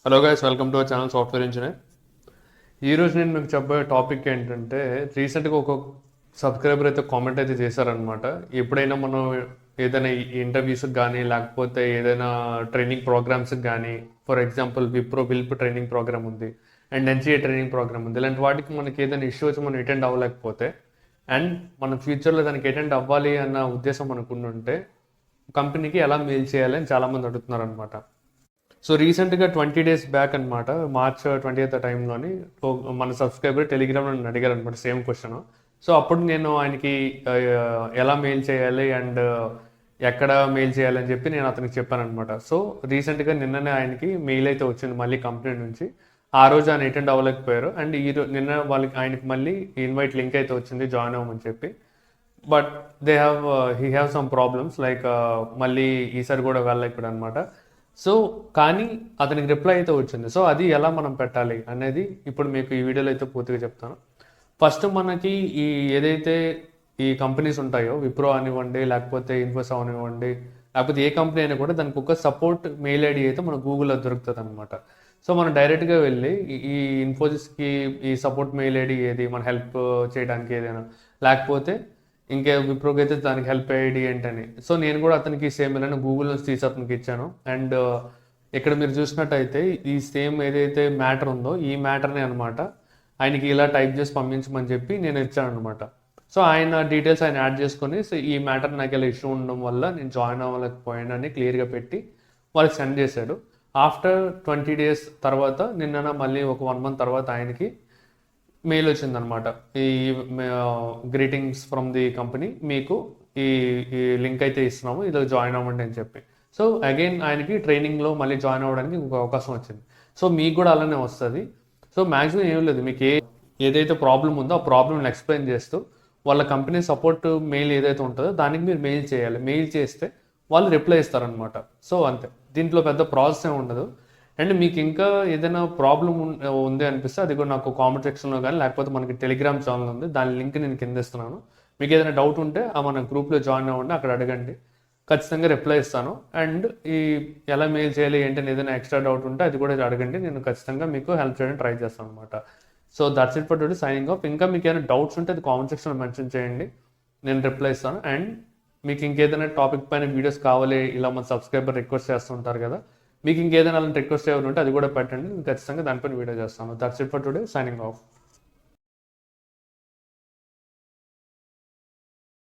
Hello guys, welcome to our channel software engineer. ఈరోజు నేను మీకు చెప్పే టాపిక్ ఏంటంటే, రీసెంట్గా ఒక సబ్స్క్రైబర్ అయితే కామెంట్ అయితే చేశారనమాట. ఎప్పుడైనా మనం ఏదైనా ఇంటర్వ్యూస్కి కానీ లేకపోతే ఏదైనా ట్రైనింగ్ ప్రోగ్రామ్స్కి కానీ, for example Wipro WILP training program ఉంది అండ్ ఎన్సీఏ ట్రైనింగ్ ప్రోగ్రామ్ ఉంది. ఇలాంటి వాటికి మనకి ఏదైనా ఇష్యూ వచ్చి మనం అటెండ్ అవ్వలేకపోతే అండ్ మన ఫ్యూచర్లో దానికి అటెండ్ అవ్వాలి అన్న ఉద్దేశం మనకు ఉంటే కంపెనీకి ఎలా మెయిల్ చేయాలి అని చాలామంది అడుగుతున్నారు అనమాట. సో రీసెంట్గా 20 days బ్యాక్ అనమాట, మార్చ్ 20th టైంలోని మన సబ్స్క్రైబర్ టెలిగ్రామ్లో నన్ను అడిగారు అనమాట సేమ్ క్వశ్చన్. సో అప్పుడు నేను ఆయనకి ఎలా మెయిల్ చేయాలి అండ్ ఎక్కడ మెయిల్ చేయాలని చెప్పి నేను అతనికి చెప్పాను అనమాట. సో రీసెంట్గా నిన్ననే ఆయనకి మెయిల్ అయితే వచ్చింది మళ్ళీ కంపెనీ నుంచి. ఆ రోజు ఆయన అటెండ్ అవ్వలేకపోయారు అండ్ నిన్న ఆయనకి మళ్ళీ ఇన్వైట్ లింక్ అయితే వచ్చింది జాయిన్ అవ్వమని చెప్పి. But he have some problems like మళ్ళీ ఈసారి కూడా వెళ్ళలేకపోయాడు అనమాట. సో కానీ అతనికి రిప్లై అయితే వచ్చింది. సో అది ఎలా మనం పెట్టాలి అనేది ఇప్పుడు మీకు ఈ వీడియోలో అయితే పూర్తిగా చెప్తాను. ఫస్ట్ మనకి ఏదైతే ఈ కంపెనీస్ ఉంటాయో, విప్రో అనివ్వండి లేకపోతే ఇన్ఫోసిస్ అనివ్వండి లేకపోతే ఏ కంపెనీ అయినా కూడా దానికి ఒక సపోర్ట్ మెయిల్ ఐడి అయితే మన గూగుల్లో దొరుకుతుంది అనమాట. సో మనం డైరెక్ట్గా వెళ్ళి ఈ ఇన్ఫోసిస్కి ఈ సపోర్ట్ మెయిల్ ఐడి ఏది, మన హెల్ప్ చేయడానికి ఏదైనా, లేకపోతే ఇంకే విప్రోకి అయితే దానికి హెల్ప్ ఐడి ఏంటని. సో నేను కూడా అతనికి సేమ్ ఇలానే గూగుల్ నుంచి తీసి అతనికి ఇచ్చాను. అండ్ ఇక్కడ మీరు చూసినట్టయితే ఈ సేమ్ ఏదైతే మ్యాటర్ ఉందో ఈ మ్యాటర్ని అనమాట ఆయనకి ఇలా టైప్ చేసి పంపించమని చెప్పి నేను ఇచ్చాను అనమాట. సో ఆయన డీటెయిల్స్ ఆయన యాడ్ చేసుకొని, సో ఈ మ్యాటర్ నాకు ఇలా ఇష్యూ ఉండడం వల్ల నేను జాయిన్ అవ్వలేకపోయానని క్లియర్గా పెట్టి వాళ్ళకి సెండ్ చేశాడు. ఆఫ్టర్ 20 days తర్వాత నిన్న మళ్ళీ ఒక 1 month తర్వాత ఆయనకి మెయిల్ వచ్చిందనమాట. ఈ గ్రీటింగ్స్ ఫ్రమ్ ది కంపెనీ, మీకు ఈ లింక్ అయితే ఇస్తున్నాము, ఇలా జాయిన్ అవ్వండి అని చెప్పి. సో అగైన్ ఆయనకి ట్రైనింగ్లో మళ్ళీ జాయిన్ అవ్వడానికి ఒక అవకాశం వచ్చింది. సో మీకు కూడా అలానే వస్తుంది. సో మ్యాక్సిమం ఏం లేదు, మీకు ఏదైతే ప్రాబ్లం ఉందో ఆ ప్రాబ్లమ్ని ఎక్స్ప్లెయిన్ చేస్తూ వాళ్ళ కంపెనీ సపోర్ట్ మెయిల్ ఏదైతే ఉంటుందో దానికి మీరు మెయిల్ చేయాలి. మెయిల్ చేస్తే వాళ్ళు రిప్లై ఇస్తారనమాట. సో అంతే, దీంట్లో పెద్ద ప్రాసెస్ ఏమి ఉండదు. అండ్ మీకు ఇంకా ఏదైనా ప్రాబ్లం ఉంది అనిపిస్తే అది కూడా నాకు కామెంట్ సెక్షన్లో కానీ లేకపోతే మనకి టెలిగ్రామ్ ఛానల్ ఉంది, దాని లింక్ నేను కింద ఇస్తున్నాను. మీకు ఏదైనా డౌట్ ఉంటే మన గ్రూప్లో జాయిన్ అవ్వండి, అక్కడ అడగండి, ఖచ్చితంగా రిప్లై ఇస్తాను. అండ్ ఎలా మెయిల్ చేయాలి ఏంటని ఏదైనా ఎక్స్ట్రా డౌట్ ఉంటే అది కూడా అడగండి, నేను ఖచ్చితంగా మీకు హెల్ప్ చేయడానికి ట్రై చేస్తాను అనమాట. So that's it for today, signing off. ఇంకా మీకు ఏదైనా డౌట్స్ ఉంటే అది కామెంట్ సెక్షన్లో మెన్షన్ చేయండి, నేను రిప్లై ఇస్తాను. అండ్ మీకు ఇంకేదైనా టాపిక్ పైన వీడియోస్ కావాలి, ఇలా మన సబ్స్క్రైబర్ రిక్వెస్ట్ చేస్తుంటారు కదా, మీకు ఇంకేదైనా అలాంటి రిక్వెస్ట్ ఎవరు ఉంటే అది కూడా పెట్టండి, నేను ఖచ్చితంగా దానిపైన వీడియో చేస్తాను. That's it for today, signing off.